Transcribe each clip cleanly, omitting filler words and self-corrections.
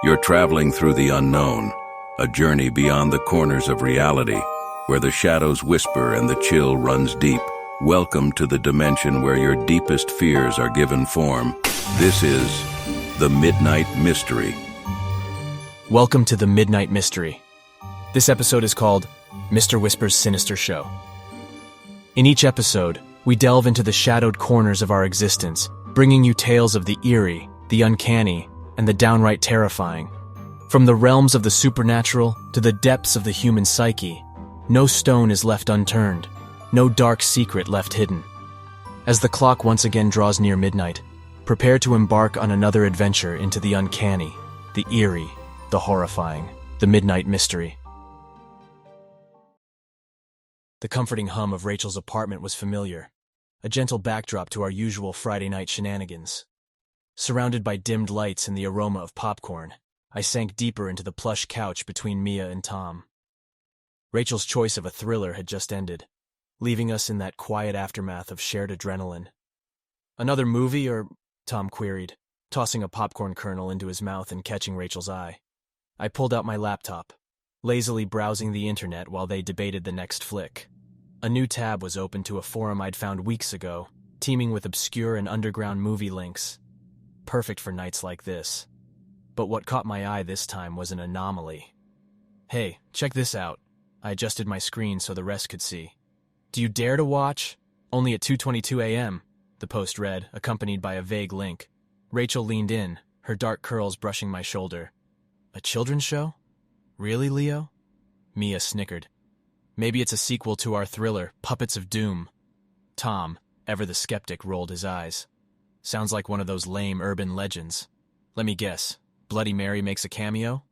You're traveling through the unknown, a journey beyond the corners of reality, where the shadows whisper and the chill runs deep. Welcome to the dimension where your deepest fears are given form. This is The Midnight Mystery. Welcome to The Midnight Mystery. This episode is called Mr. Whisper's Sinister Show. In each episode, we delve into the shadowed corners of our existence, bringing you tales of the eerie, the uncanny, and the downright terrifying. From the realms of the supernatural to the depths of the human psyche, no stone is left unturned, no dark secret left hidden. As the clock once again draws near midnight, prepare to embark on another adventure into the uncanny, the eerie, the horrifying, the midnight mystery. The comforting hum of Rachel's apartment was familiar, a gentle backdrop to our usual Friday night shenanigans. Surrounded by dimmed lights and the aroma of popcorn, I sank deeper into the plush couch between Mia and Tom. Rachel's choice of a thriller had just ended, leaving us in that quiet aftermath of shared adrenaline. "Another movie, or?" Tom queried, tossing a popcorn kernel into his mouth and catching Rachel's eye. I pulled out my laptop, lazily browsing the internet while they debated the next flick. A new tab was open to a forum I'd found weeks ago, teeming with obscure and underground movie links. Perfect for nights like this. But what caught my eye this time was an anomaly. "Hey, check this out." I adjusted my screen so the rest could see. "Do you dare to watch? Only at 2:22 a.m., the post read, accompanied by a vague link. Rachel leaned in, her dark curls brushing my shoulder. "A children's show? Really, Leo?" Mia snickered. "Maybe it's a sequel to our thriller, Puppets of Doom." Tom, ever the skeptic, rolled his eyes. "Sounds like one of those lame urban legends. Let me guess, Bloody Mary makes a cameo?"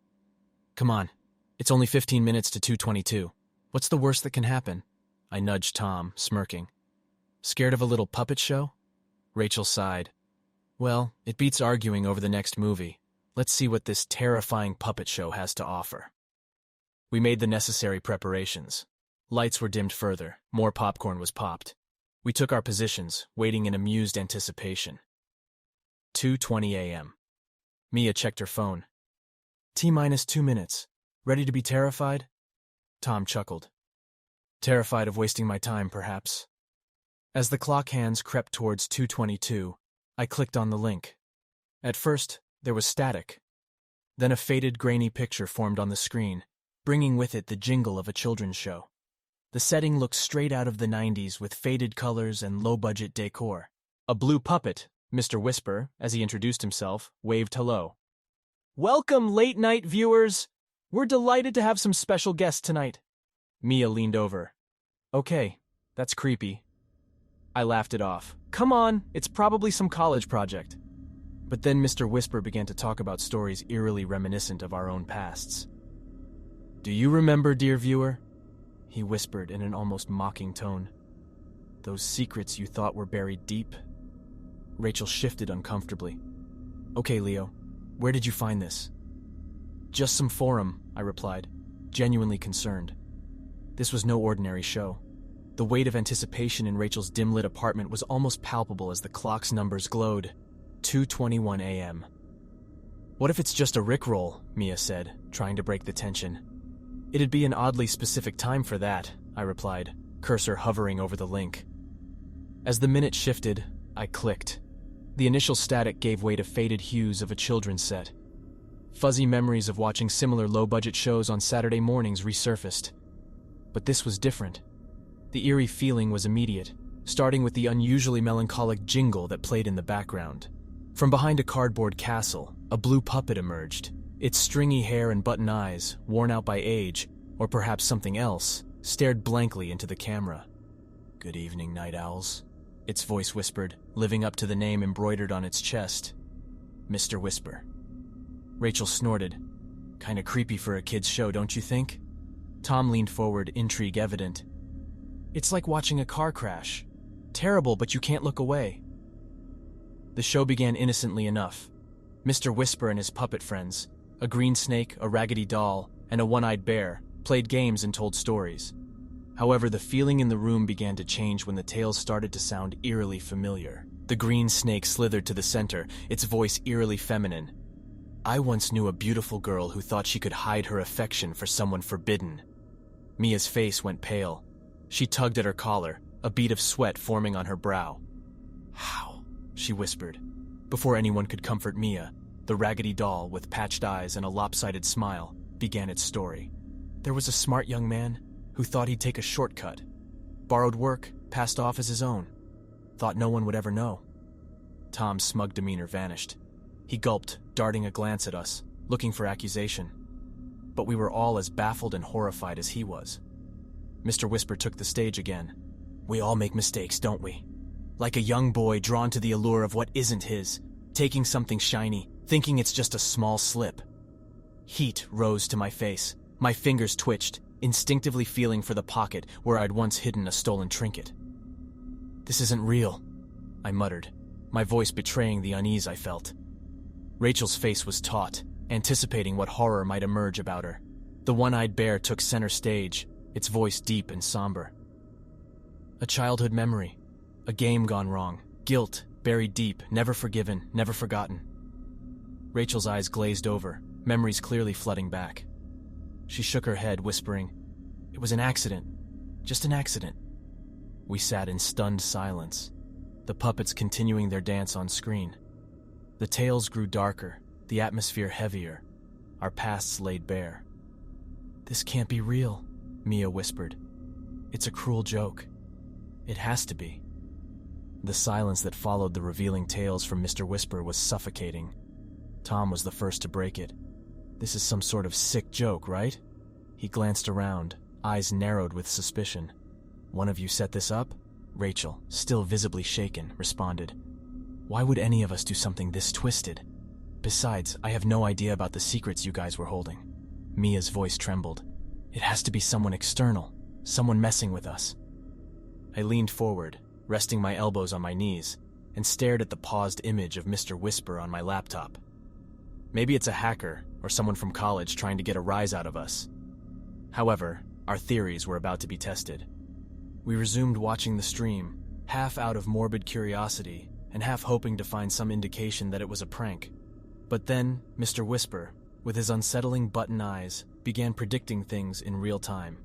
"Come on, it's only 15 minutes to 2:22. What's the worst that can happen?" I nudged Tom, smirking. "Scared of a little puppet show?" Rachel sighed. "Well, it beats arguing over the next movie. Let's see what this terrifying puppet show has to offer." We made the necessary preparations. Lights were dimmed further, more popcorn was popped. We took our positions, waiting in amused anticipation. 2:20 a.m. Mia checked her phone. "T-minus 2 minutes. Ready to be terrified?" Tom chuckled. "Terrified of wasting my time, perhaps." As the clock hands crept towards 2:22, I clicked on the link. At first, there was static. Then a faded, grainy picture formed on the screen, bringing with it the jingle of a children's show. The setting looked straight out of the 90s with faded colors and low-budget decor. A blue puppet, Mr. Whisper, as he introduced himself, waved hello. "Welcome, late-night viewers! We're delighted to have some special guests tonight." Mia leaned over. "Okay, that's creepy." I laughed it off. "Come on, it's probably some college project." But then Mr. Whisper began to talk about stories eerily reminiscent of our own pasts. "Do you remember, dear viewer?" he whispered in an almost mocking tone. "Those secrets you thought were buried deep?" Rachel shifted uncomfortably. "Okay, Leo, where did you find this?" "Just some forum," I replied, genuinely concerned. This was no ordinary show. The weight of anticipation in Rachel's dim-lit apartment was almost palpable as the clock's numbers glowed. 2:21 a.m. "What if it's just a rickroll?" Mia said, trying to break the tension. "It'd be an oddly specific time for that," I replied, cursor hovering over the link. As the minute shifted, I clicked. The initial static gave way to faded hues of a children's set. Fuzzy memories of watching similar low-budget shows on Saturday mornings resurfaced. But this was different. The eerie feeling was immediate, starting with the unusually melancholic jingle that played in the background. From behind a cardboard castle, a blue puppet emerged. Its stringy hair and button eyes, worn out by age, or perhaps something else, stared blankly into the camera. "Good evening, night owls," its voice whispered, living up to the name embroidered on its chest. Mr. Whisper. Rachel snorted. "Kinda creepy for a kid's show, don't you think?" Tom leaned forward, intrigue evident. "It's like watching a car crash. Terrible, but you can't look away." The show began innocently enough. Mr. Whisper and his puppet friends, a green snake, a raggedy doll, and a one-eyed bear, played games and told stories. However, the feeling in the room began to change when the tales started to sound eerily familiar. The green snake slithered to the center, its voice eerily feminine. I once knew a beautiful girl who thought she could hide her affection for someone forbidden. Mia's face went pale. She tugged at her collar, a bead of sweat forming on her brow. "How?" she whispered. Before anyone could comfort Mia, the raggedy doll with patched eyes and a lopsided smile began its story. There was a smart young man who thought he'd take a shortcut. Borrowed work, passed off as his own. Thought no one would ever know. Tom's smug demeanor vanished. He gulped, darting a glance at us, looking for accusation. But we were all as baffled and horrified as he was. Mr. Whisper took the stage again. "We all make mistakes, don't we? Like a young boy drawn to the allure of what isn't his, taking something shiny, thinking it's just a small slip." Heat rose to my face. My fingers twitched, instinctively feeling for the pocket where I'd once hidden a stolen trinket. "This isn't real," I muttered, my voice betraying the unease I felt. Rachel's face was taut, anticipating what horror might emerge about her. The one-eyed bear took center stage, its voice deep and somber. "A childhood memory. A game gone wrong. Guilt, buried deep, never forgiven, never forgotten." Rachel's eyes glazed over, memories clearly flooding back. She shook her head, whispering, "It was an accident. Just an accident." We sat in stunned silence, the puppets continuing their dance on screen. The tales grew darker, the atmosphere heavier, our pasts laid bare. "This can't be real," Mia whispered. "It's a cruel joke. It has to be." The silence that followed the revealing tales from Mr. Whisper was suffocating. Tom was the first to break it. "This is some sort of sick joke, right?" He glanced around, eyes narrowed with suspicion. "One of you set this up?" Rachel, still visibly shaken, responded. "Why would any of us do something this twisted? Besides, I have no idea about the secrets you guys were holding." Mia's voice trembled. "It has to be someone external, someone messing with us." I leaned forward, resting my elbows on my knees, and stared at the paused image of Mr. Whisper on my laptop. Maybe it's a hacker or someone from college trying to get a rise out of us. However, our theories were about to be tested. We resumed watching the stream, half out of morbid curiosity and half hoping to find some indication that it was a prank. But then, Mr. Whisper, with his unsettling button eyes, began predicting things in real time.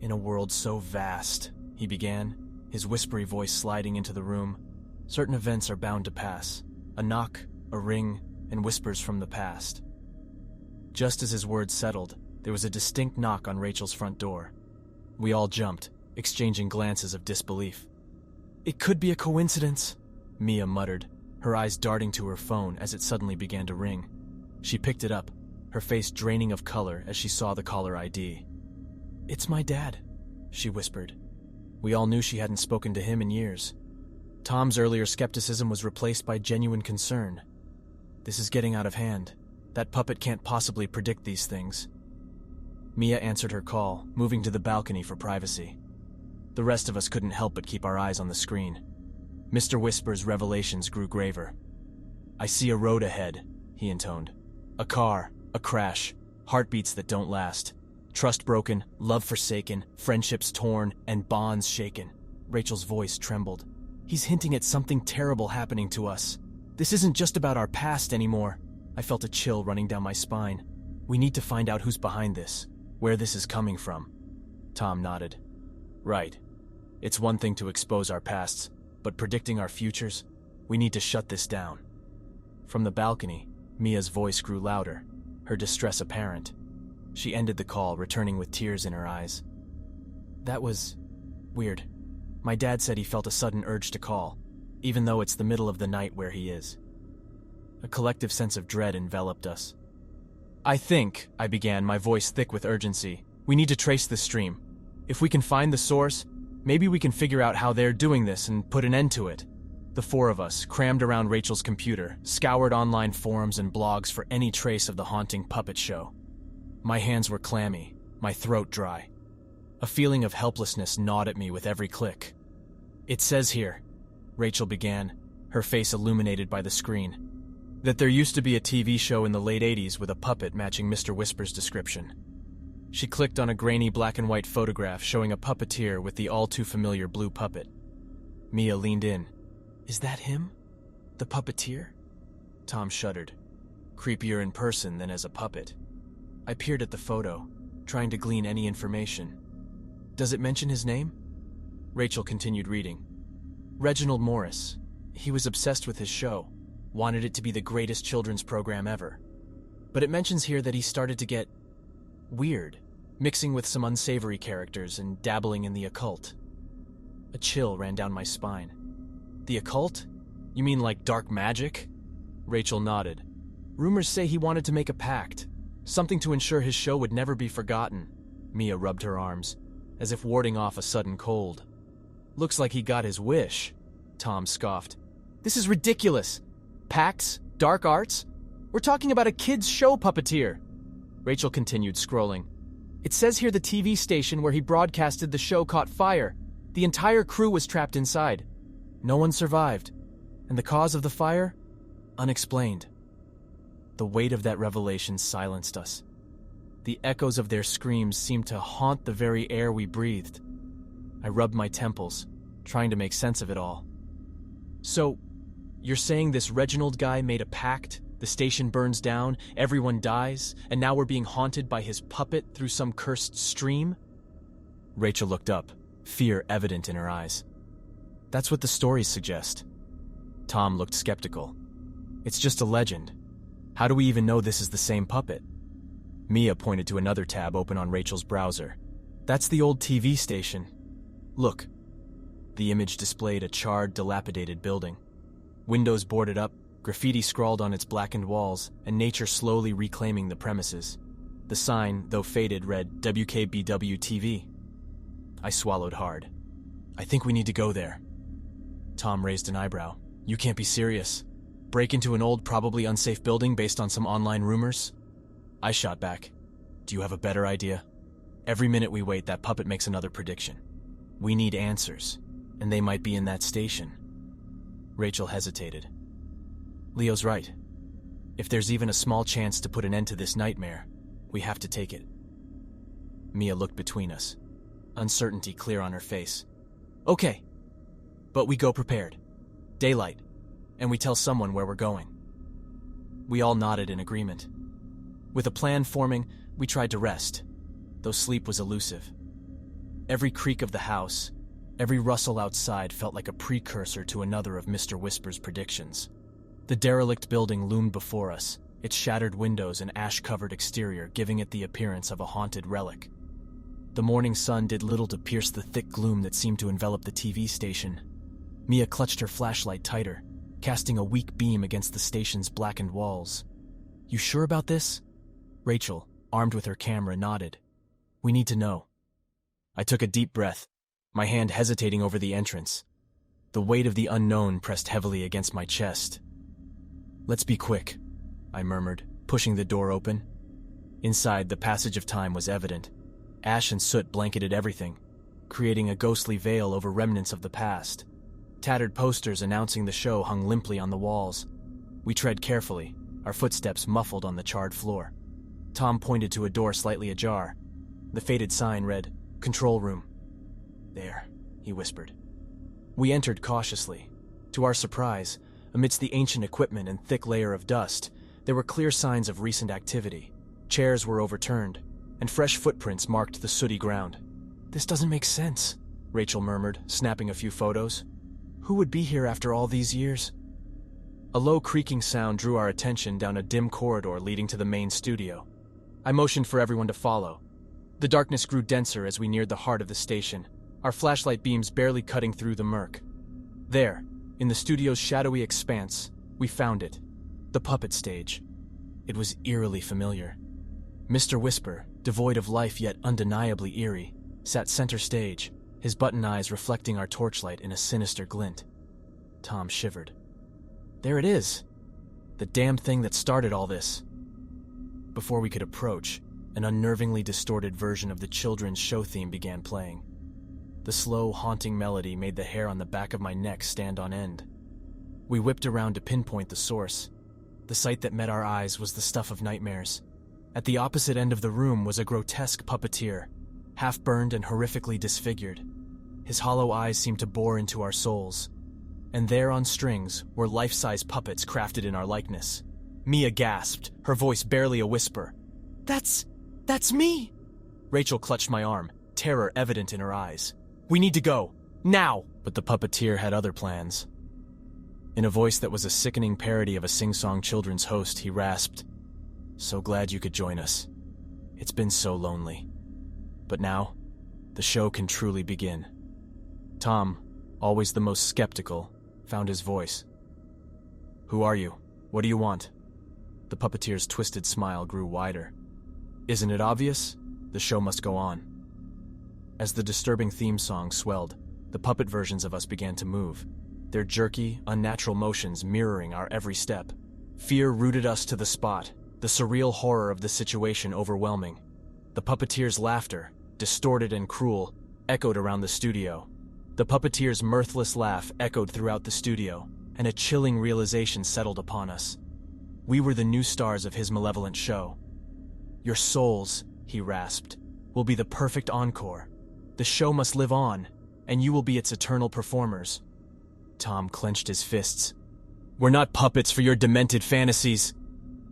"In a world so vast," he began, his whispery voice sliding into the room, "certain events are bound to pass. A knock, a ring, and whispers from the past." Just as his words settled, there was a distinct knock on Rachel's front door. We all jumped, exchanging glances of disbelief. "It could be a coincidence," Mia muttered, her eyes darting to her phone as it suddenly began to ring. She picked it up, her face draining of color as she saw the caller ID. "It's my dad," she whispered. We all knew she hadn't spoken to him in years. Tom's earlier skepticism was replaced by genuine concern. "This is getting out of hand. That puppet can't possibly predict these things." Mia answered her call, moving to the balcony for privacy. The rest of us couldn't help but keep our eyes on the screen. Mr. Whisper's revelations grew graver. "I see a road ahead," he intoned. "A car, a crash, heartbeats that don't last. Trust broken, love forsaken, friendships torn, and bonds shaken." Rachel's voice trembled. "He's hinting at something terrible happening to us. This isn't just about our past anymore." I felt a chill running down my spine. "We need to find out who's behind this, where this is coming from." Tom nodded. "Right. It's one thing to expose our pasts, but predicting our futures? We need to shut this down." From the balcony, Mia's voice grew louder, her distress apparent. She ended the call, returning with tears in her eyes. "That was weird. My dad said he felt a sudden urge to call, even though it's the middle of the night where he is." A collective sense of dread enveloped us. I began, my voice thick with urgency, "we need to trace this stream. If we can find the source, maybe we can figure out how they're doing this and put an end to it." The four of us, crammed around Rachel's computer, scoured online forums and blogs for any trace of the haunting puppet show. My hands were clammy, my throat dry. A feeling of helplessness gnawed at me with every click. "It says here," Rachel began, her face illuminated by the screen, "that there used to be a TV show in the late 80s with a puppet matching Mr. Whisper's description." She clicked on a grainy black and white photograph showing a puppeteer with the all-too-familiar blue puppet. Mia leaned in. "Is that him? The puppeteer?" Tom shuddered. creepier in person than as a puppet. I peered at the photo, trying to glean any information. Does it mention his name? Rachel continued reading. Reginald Morris. He was obsessed with his show, wanted it to be the greatest children's program ever. But it mentions here that he started to get weird, mixing with some unsavory characters and dabbling in the occult. A chill ran down my spine. The occult? You mean like dark magic? Rachel nodded. Rumors say he wanted to make a pact, something to ensure his show would never be forgotten. Mia rubbed her arms, as if warding off a sudden cold. Looks like he got his wish, Tom scoffed. This is ridiculous. Pacts? Dark arts? We're talking about a kid's show puppeteer. Rachel continued scrolling. It says here the TV station where he broadcasted the show caught fire. The entire crew was trapped inside. No one survived. And the cause of the fire? Unexplained. The weight of that revelation silenced us. The echoes of their screams seemed to haunt the very air we breathed. I rubbed my temples, trying to make sense of it all. So, you're saying this Reginald guy made a pact, the station burns down, everyone dies, and now we're being haunted by his puppet through some cursed stream? Rachel looked up, fear evident in her eyes. That's what the stories suggest. Tom looked skeptical. It's just a legend. How do we even know this is the same puppet? Mia pointed to another tab open on Rachel's browser. That's the old TV station. Look. The image displayed a charred, dilapidated building. Windows boarded up, graffiti scrawled on its blackened walls, and nature slowly reclaiming the premises. The sign, though faded, read WKBW TV. I swallowed hard. I think we need to go there. Tom raised an eyebrow. You can't be serious. Break into an old, probably unsafe building based on some online rumors? I shot back. Do you have a better idea? Every minute we wait, that puppet makes another prediction. We need answers, and they might be in that station. Rachel hesitated. Leo's right. If there's even a small chance to put an end to this nightmare, we have to take it. Mia looked between us, uncertainty clear on her face. Okay, but we go prepared. Daylight, and we tell someone where we're going. We all nodded in agreement. With a plan forming, we tried to rest, though sleep was elusive. Every creak of the house, every rustle outside felt like a precursor to another of Mr. Whisper's predictions. The derelict building loomed before us, its shattered windows and ash-covered exterior giving it the appearance of a haunted relic. The morning sun did little to pierce the thick gloom that seemed to envelop the TV station. Mia clutched her flashlight tighter, casting a weak beam against the station's blackened walls. You sure about this? Rachel, armed with her camera, nodded. We need to know. I took a deep breath, my hand hesitating over the entrance. The weight of the unknown pressed heavily against my chest. Let's be quick, I murmured, pushing the door open. Inside, the passage of time was evident. Ash and soot blanketed everything, creating a ghostly veil over remnants of the past. Tattered posters announcing the show hung limply on the walls. We tread carefully, our footsteps muffled on the charred floor. Tom pointed to a door slightly ajar. The faded sign read, Control Room. There, he whispered. We entered cautiously. To our surprise, amidst the ancient equipment and thick layer of dust, there were clear signs of recent activity. Chairs were overturned, and fresh footprints marked the sooty ground. This doesn't make sense, Rachel murmured, snapping a few photos. Who would be here after all these years? A low creaking sound drew our attention down a dim corridor leading to the main studio. I motioned for everyone to follow. The darkness grew denser as we neared the heart of the station, our flashlight beams barely cutting through the murk. There, in the studio's shadowy expanse, we found it. The puppet stage. It was eerily familiar. Mr. Whisper, devoid of life yet undeniably eerie, sat center stage, his button eyes reflecting our torchlight in a sinister glint. Tom shivered. There it is. The damn thing that started all this. Before we could approach, an unnervingly distorted version of the children's show theme began playing. The slow, haunting melody made the hair on the back of my neck stand on end. We whipped around to pinpoint the source. The sight that met our eyes was the stuff of nightmares. At the opposite end of the room was a grotesque puppeteer, half-burned and horrifically disfigured. His hollow eyes seemed to bore into our souls. And there on strings were life-size puppets crafted in our likeness. Mia gasped, her voice barely a whisper. That's me! Rachel clutched my arm, terror evident in her eyes. We need to go, now! But the puppeteer had other plans. In a voice that was a sickening parody of a sing-song children's host, he rasped, "So glad you could join us. It's been so lonely. But now, the show can truly begin." Tom, always the most skeptical, found his voice. "Who are you? What do you want?" The puppeteer's twisted smile grew wider. "Isn't it obvious? The show must go on." As the disturbing theme song swelled, the puppet versions of us began to move, their jerky, unnatural motions mirroring our every step. Fear rooted us to the spot, the surreal horror of the situation overwhelming. The puppeteer's laughter, distorted and cruel, echoed around the studio. The puppeteer's mirthless laugh echoed throughout the studio, and a chilling realization settled upon us. We were the new stars of his malevolent show. "Your souls," he rasped, "will be the perfect encore. The show must live on, and you will be its eternal performers." Tom clenched his fists. "We're not puppets for your demented fantasies."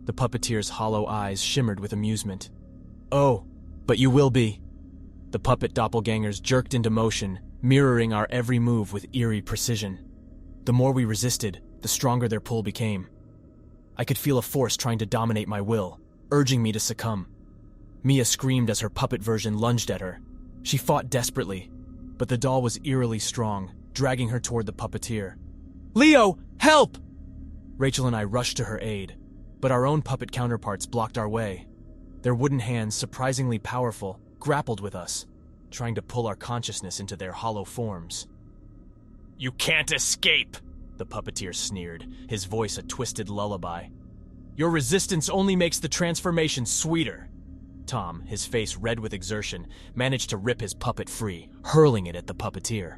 The puppeteer's hollow eyes shimmered with amusement. "Oh, but you will be." The puppet doppelgangers jerked into motion, mirroring our every move with eerie precision. The more we resisted, the stronger their pull became. I could feel a force trying to dominate my will, urging me to succumb. Mia screamed as her puppet version lunged at her. She fought desperately, but the doll was eerily strong, dragging her toward the puppeteer. "Leo, help!" Rachel and I rushed to her aid, but our own puppet counterparts blocked our way. Their wooden hands, surprisingly powerful, grappled with us, trying to pull our consciousness into their hollow forms. "You can't escape!" the puppeteer sneered, his voice a twisted lullaby. "Your resistance only makes the transformation sweeter." Tom, his face red with exertion, managed to rip his puppet free, hurling it at the puppeteer.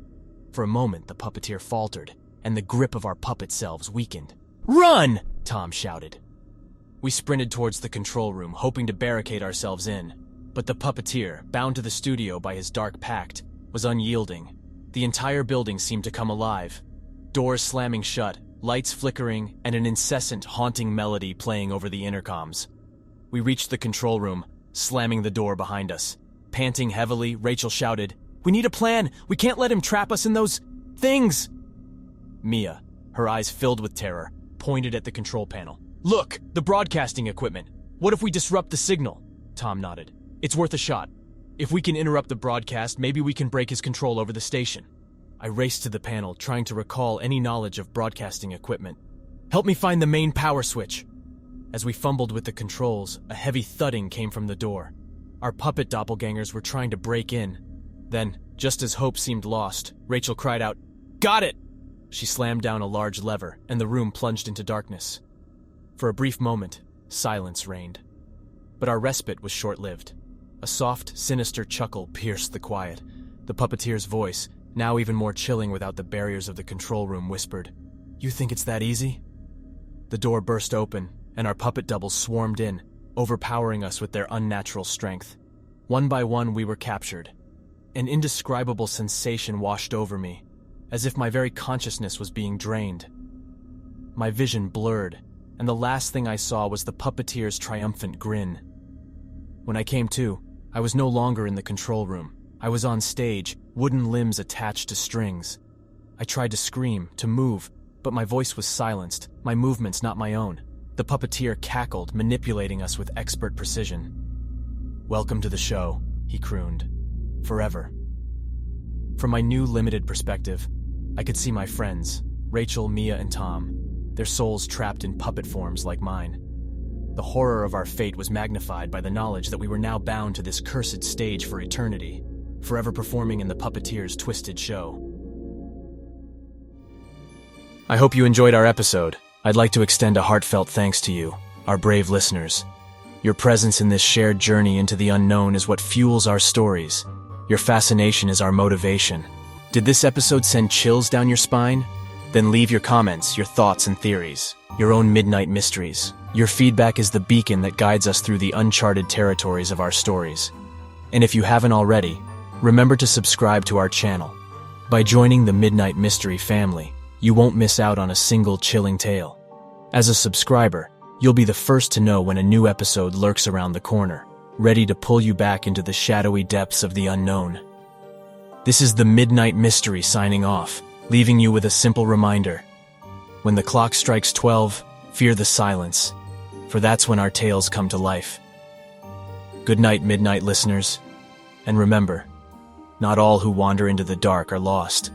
For a moment, the puppeteer faltered, and the grip of our puppet selves weakened. "Run!" Tom shouted. We sprinted towards the control room, hoping to barricade ourselves in. But the puppeteer, bound to the studio by his dark pact, was unyielding. The entire building seemed to come alive. Doors slamming shut, lights flickering, and an incessant, haunting melody playing over the intercoms. We reached the control room, slamming the door behind us. Panting heavily, Rachel shouted, "We need a plan! We can't let him trap us in those things!" Mia, her eyes filled with terror, pointed at the control panel. "Look, the broadcasting equipment! What if we disrupt the signal?" Tom nodded. "It's worth a shot. If we can interrupt the broadcast, maybe we can break his control over the station." I raced to the panel, trying to recall any knowledge of broadcasting equipment. "Help me find the main power switch." As we fumbled with the controls, a heavy thudding came from the door. Our puppet doppelgangers were trying to break in. Then, just as hope seemed lost, Rachel cried out, "Got it!" She slammed down a large lever, and the room plunged into darkness. For a brief moment, silence reigned. But our respite was short-lived. A soft, sinister chuckle pierced the quiet. The puppeteer's voice, now even more chilling without the barriers of the control room, whispered, "You think it's that easy?" The door burst open, and our puppet doubles swarmed in, overpowering us with their unnatural strength. One by one, we were captured. An indescribable sensation washed over me, as if my very consciousness was being drained. My vision blurred, and the last thing I saw was the puppeteer's triumphant grin. When I came to, I was no longer in the control room. I was on stage, wooden limbs attached to strings. I tried to scream, to move, but my voice was silenced, my movements not my own. The puppeteer cackled, manipulating us with expert precision. "Welcome to the show," he crooned. "Forever." From my new limited perspective, I could see my friends, Rachel, Mia, and Tom, their souls trapped in puppet forms like mine. The horror of our fate was magnified by the knowledge that we were now bound to this cursed stage for eternity, forever performing in the puppeteer's twisted show. I hope you enjoyed our episode. I'd like to extend a heartfelt thanks to you, our brave listeners. Your presence in this shared journey into the unknown is what fuels our stories. Your fascination is our motivation. Did this episode send chills down your spine? Then leave your comments, your thoughts and theories, your own midnight mysteries. Your feedback is the beacon that guides us through the uncharted territories of our stories. And if you haven't already, remember to subscribe to our channel. By joining the Midnight Mystery family, you won't miss out on a single chilling tale. As a subscriber, You'll be the first to know when a new episode lurks around the corner, ready to pull you back into the shadowy depths of the unknown. This is the Midnight Mystery signing off, leaving you with a simple reminder. When the clock strikes 12, fear the silence, for that's when our tales come to life. Good night, Midnight listeners, and remember, not all who wander into the dark are lost.